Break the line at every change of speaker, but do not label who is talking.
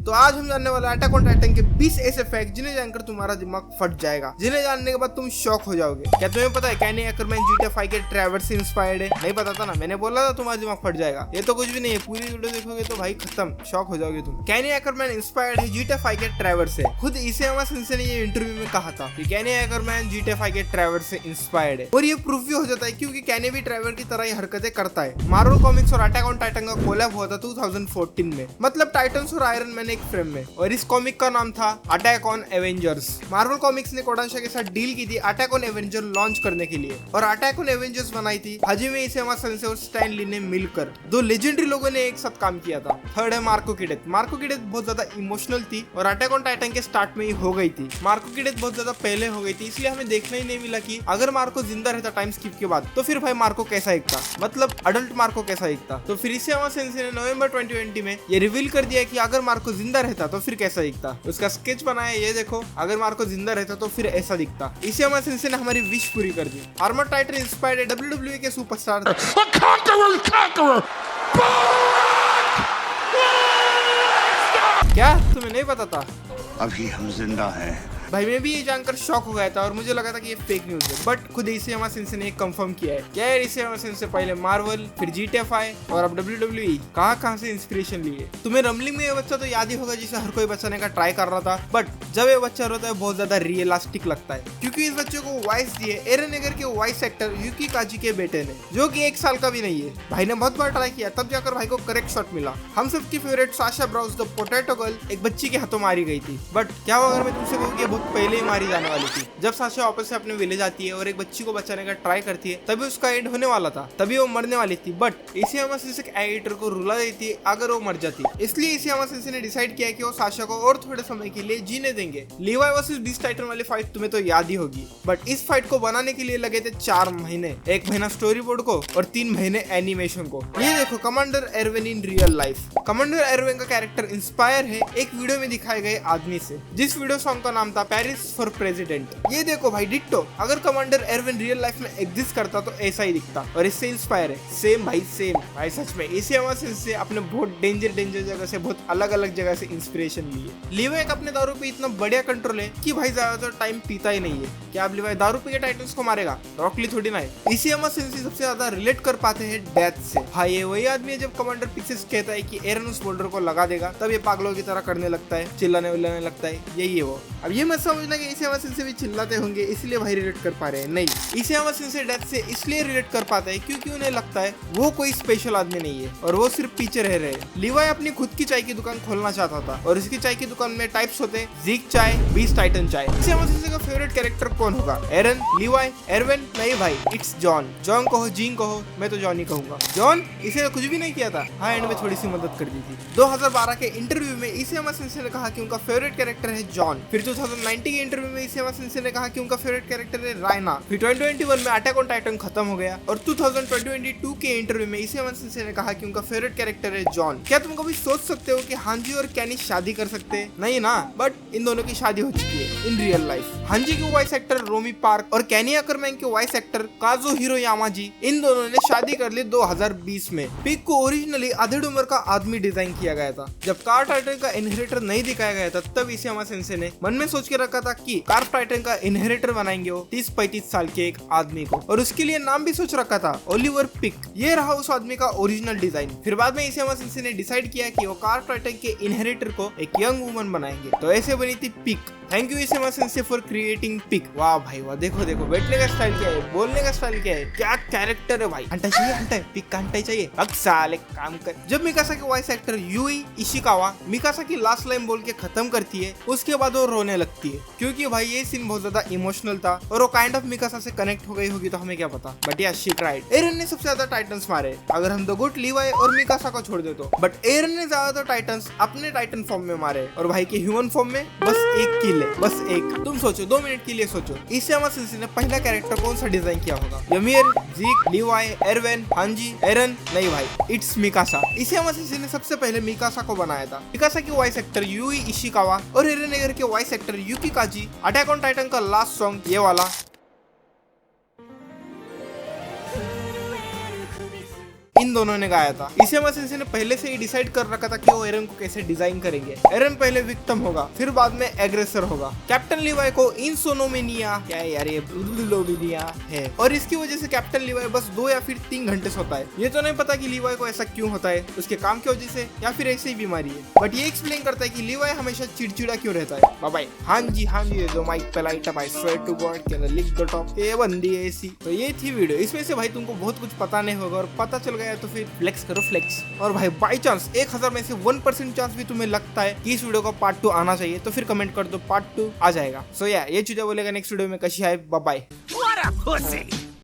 तो आज हम जानने वाले अटैक ऑन टाइटन के 20 ऐसे फैक्ट जिन्हें जानकर तुम्हारा दिमाग फट जाएगा, जिन्हें जानने के बाद तुम शॉक हो जाओगे। क्या तुम्हें पता है कैनी एकरमैन GTA 5 के ट्रैवर्स से इंस्पायर्ड है? नहीं पता था ना, मैंने बोला था तुम्हारा दिमाग फट जाएगा। ये तो कुछ भी नहीं है, पूरी वीडियो देखोगे तो भाई खत्म, शॉक हो जाओगे तुम। कैनी एकरमैन इंस्पायर्ड है GTA 5 के ट्रैवर्स से। खुद इसेमा सेंसे ने ये इंटरव्यू में कहा था कि कैनी एकरमैन GTA 5 के ट्रैवर्स से इंस्पायर्ड है, और ये प्रूफ भी हो जाता है क्योंकि कैनी भी ट्रैवर की तरह ही हरकतें करता है। मार्वल कॉमिक्स और अटैक ऑन टाइटन का कोलैब हुआ था 2014 में, मतलब टाइटन्स और आयरन मैन एक फ्रेम में, और इस कॉमिक का नाम था attack on Avengers. Marvel comics ने कोडांशा के साथ डील की थी अटैक ऑन एवेंजर लॉन्च करने के लिए, और अटैक ऑन एवेंजर्स बनाई थी हाजिमे इसेमा सेंसे और स्टैन ली ने मिलकर। दो लेजेंडरी लोगों ने एक साथ काम किया था। थर्ड है मार्को की डेथ। मार्को की डेथ बहुत ज्यादा इमोशनल थी और अटैक ऑन टाइटन के स्टार्ट में ही हो गई थी। मार्को की डेथ बहुत ज्यादा पहले हो गई थी, इसलिए हमें देखने ही नहीं मिला कि अगर मार्को जिंदा रहता टाइम स्किप के बाद तो फिर भाई मार्को कैसा दिखता, मतलब अडल्ट मार्को कैसा दिखता। तो फिर इसेमा सेंसे ने नवंबर 2020 में ये रिवील कर दिया कि अगर मार्को जिंदा रहता तो फिर कैसा दिखता। उसका स्केच बनाया, ये देखो, अगर मार्को जिंदा रहता तो फिर ऐसा दिखता। इसेमा सेंसे ने हमारी विश पूरी कर दी। आर्मर टाइटन इंस्पायर्ड है WWE के सुपरस्टार क्या तुम्हें नहीं पता था?
अभी हम जिंदा हैं।
भाई मैं भी ये जानकर शॉक हो गया था और मुझे लगा था कि ये फेक न्यूज है, बट खुद इसेमा सेंसे ने कंफर्म किया है। क्या है, इसेमा सेंसे पहले मार्वल, फिर GTA 5 और अब WWE कहाँ से इंस्पिरेशन लिए। तुम्हें रमलिंग में ये बच्चा तो याद ही होगा जिसे हर कोई बचाने का ट्राई कर रहा था, बट जब ये बच्चा रोता है बहुत ज्यादा रियलिस्टिक लगता है, क्योंकि इस बच्चे को वॉइस दिए एरन एगर के वॉइस एक्टर यूकी काजी के बेटे ने, जो कि 1 साल का भी नहीं है। भाई ने बहुत बार ट्राई किया, तब जाकर भाई को करेक्ट शॉट मिला। हम सबकी favourite Sasha Braus the potato girl एक बच्ची के हाथों मारी गई थी, बट क्या हुआ अगर मैं तुमसे कहूँ कि बहुत पहले ही मारी जाने वाली थी। जब साशा वापस से अपने विलेज आती है और एक बच्ची को बचाने का ट्राई करती है, तभी उसका एंड होने वाला था, तभी वो मरने वाली थी, बट इसेमा सेंसे एडिटर को रुला देती है अगर वो मर जाती। इसलिए इसेमा सेंसे ने डिसाइड किया कि वो साशा को और थोड़े समय के लिए जीने देंगे। लीवाई वर्सेस बीस्ट टाइटन वाली फाइट तुम्हें तो याद ही होगी, बट इस फाइट को बनाने के लिए लगे थे 4 महीने, 1 महीना स्टोरी बोर्ड को और 3 महीने एनिमेशन को। ये देखो commander Erwin in real life. Commander Erwin का कैरेक्टर इंस्पायर है एक वीडियो में दिखाए गए आदमी से, जिस वीडियो सॉन्ग का नाम था पेरिस फॉर प्रेसिडेंट। ये देखो भाई डिट्टो, अगर कमांडर एरविन रियल लाइफ में एग्जिस्ट करता तो ऐसा ही दिखता, और इससे इंस्पायर है। सेम भाई सेम भाई, सच में इसेमा सेंसे अपने बहुत डेंजर जगह से, बहुत अलग अलग जगह से इंस्पिरेशन लिए। लीवाई का अपने दारू पे इतना बढ़िया कंट्रोल है कि भाई ज्यादातर टाइम पीता ही नहीं है। क्या अब लीवाई दारू पी के टाइटन्स को मारेगा? रॉकली थोड़ी ना है। इसेमा सेंसे सबसे ज्यादा रिलेट कर पाते हैं डेथ से। भाई ये वही आदमी है जब कमांडर पिक्सेस कहता है कि एरन उस बोल्डर को लगा देगा, तब ये पागलों की तरह करने लगता है, चिल्लाने विल्लाने लगता है। यही है वो। अब ये मत समझना कि इसेमा सेंसे भी चिल्लाते होंगे इसलिए भाई रिलेट कर पा रहे हैं, नहीं। इसेमा सेंसे डेथ से इसलिए रिलेट कर पाते हैं क्योंकि उन्हें लगता है वो कोई स्पेशल आदमी नहीं है और वो सिर्फ पीछे रह रहे हैं। लीवाई अपनी खुद की चाय की दुकान खोलना चाहता था, और इसकी चाय की दुकान में टाइप्स होते हैं, जीक चाय, बीस्ट टाइटन चाय। इसेमा सेंसे का फेवरेट कैरेक्टर कौन होगा? एरन, लीवाई, एरविन? नहीं भाई, इट्स जॉन। जॉन कहो, जीन कहो, मैं तो जॉन ही कहूंगा। जॉन इसे कुछ भी नहीं किया था, हाँ एंड में थोड़ी सी मदद कर दी थी। 2012 के इंटरव्यू में इसेमा सेंसे ने कहा कि उनका फेवरेट कैरेक्टर है जॉन। फिर 2019 के इंटरव्यू में इसेमा सेंसे ने कहा कि उनका फेवरेट कैरेक्टर है रायना। फिर 2021 में अटैक ऑन टाइटन खत्म हो गया, और 2022 के इंटरव्यू में इसेमा सेंसे ने कहा कि उनका फेवरेट कैरेक्टर है जॉन। क्या तुम कभी सोच सकते हो कि हांजी और कैनी शादी कर सकते हैं? नहीं ना, बट इन दोनों की शादी हो चुकी है इन रियल लाइफ। हांजी के वॉइस एक्टर रोमी पार्क और कैनी एकरमैन के वॉइस एक्टर काजो हिरो यामाजी, इन दोनों ने शादी कर ली 2020 में। पिग को ओरिजिनली आधेड़ उम्र का आदमी डिजाइन किया गया था। जब कार टाइटन का इनहेरिटर नहीं दिखाया गया था, तब इसेमा सेंसे ने मन में सोच के रखा था कि कार टाइटन का इनहेरिटर बनाएंगे वो 30-35 साल के एक आदमी को, और उसके लिए नाम भी सोच रखा था, ओलिवर पिक। ये रहा उस आदमी का ओरिजिनल डिजाइन। फिर बाद में इसेमा सेंसे ने डिसाइड किया कि वो कार टाइटन के इनहेरिटर को एक यंग वुमन बनाएंगे, तो ऐसे बनी थी pic. Thank you Isayama sensei for creating pic. वाह भाई वाह, देखो देखो बैठने का स्टाइल क्या है, बोलने का स्टाइल क्या है, क्या कैरेक्टर है भाई। हंटा चाहिए, हंटा पिक का हंटा चाहिए। अब साले काम कर। जब मिकासा की voice actor Yui Ishikawa Mikasa की लास्ट लाइन बोल के खत्म करती है, उसके बाद वो रोने लगती है, क्योंकि भाई ये सीन बहुत ज्यादा इमोशनल था और वो काइंड ऑफ मिकासा से कनेक्ट हो गई होगी, तो हमें क्या पता, बट या शी ट्राइड। एरन ने सबसे ज्यादा टाइटन्स मारे अगर हम द गुड, लीवाई और मिकासा को छोड़ दे तो, बट एरन ने ज्यादातर टाइटन्स अपने टाइटन फॉर्म में मारे, और भाई के ह्यूमन फॉर्म में बस एक किल है, बस एक। तुम सोचो, 2 मिनट के लिए सोचो, इसेमा सेंसे ने पहला कैरेक्टर कौन सा डिजाइन किया होगा? यमीर, जीक, लीवाई, एरविन, हांजी, एरन? नहीं भाई, इट्स मिकासा। इसेमा सेंसे ने सबसे पहले मिकासा को बनाया था। मिकासा की वॉइस एक्टर यूई इशिकावा और एरन एगर के voice actor Yuki Kaji. Attack on Titan का लास्ट सॉन्ग ये वाला। इन इन दोनों ने गाया था। इसे सेंसे ने पहले से ही डिसाइड कर रखा था कि वो एरन को कैसे डिजाइन करेंगे। एरन पहले विक्टिम होगा, फिर बाद में एग्रेसर होगा। कैप्टन लीवाई को इंसोम्निया, क्या है यार ये, ब्लूलोमिनिया है, और इसकी वजह से कैप्टन लीवाई बस 2 या फिर 3 घंटे सोता है। ये तो नहीं पता कि लीवाई को ऐसा क्यों होता है, उसके काम की वजह से या फिर ऐसी ही बीमारी है, बट ये एक्सप्लेन करता है कि लीवाई हमेशा चिड़चिड़ा क्यों रहता है। बाय। हाँ जी जो माइक पे light up, I swear to God can lick the top, ये बंदी है ऐसी। तो ये थी वीडियो। इसमें से भाई तुमको बहुत कुछ पता नहीं होगा, और पता चल गया तो फिर फ्लेक्स करो फ्लेक्स। और भाई बाई चांस 1000 में से 1% चांस भी तुम्हें लगता है कि इस वीडियो का पार्ट 2 आना चाहिए, तो फिर कमेंट कर दो, पार्ट 2 आ जाएगा। सो या ये चीजें बोलेगा नेक्स्ट वीडियो में। कशी है, बाय।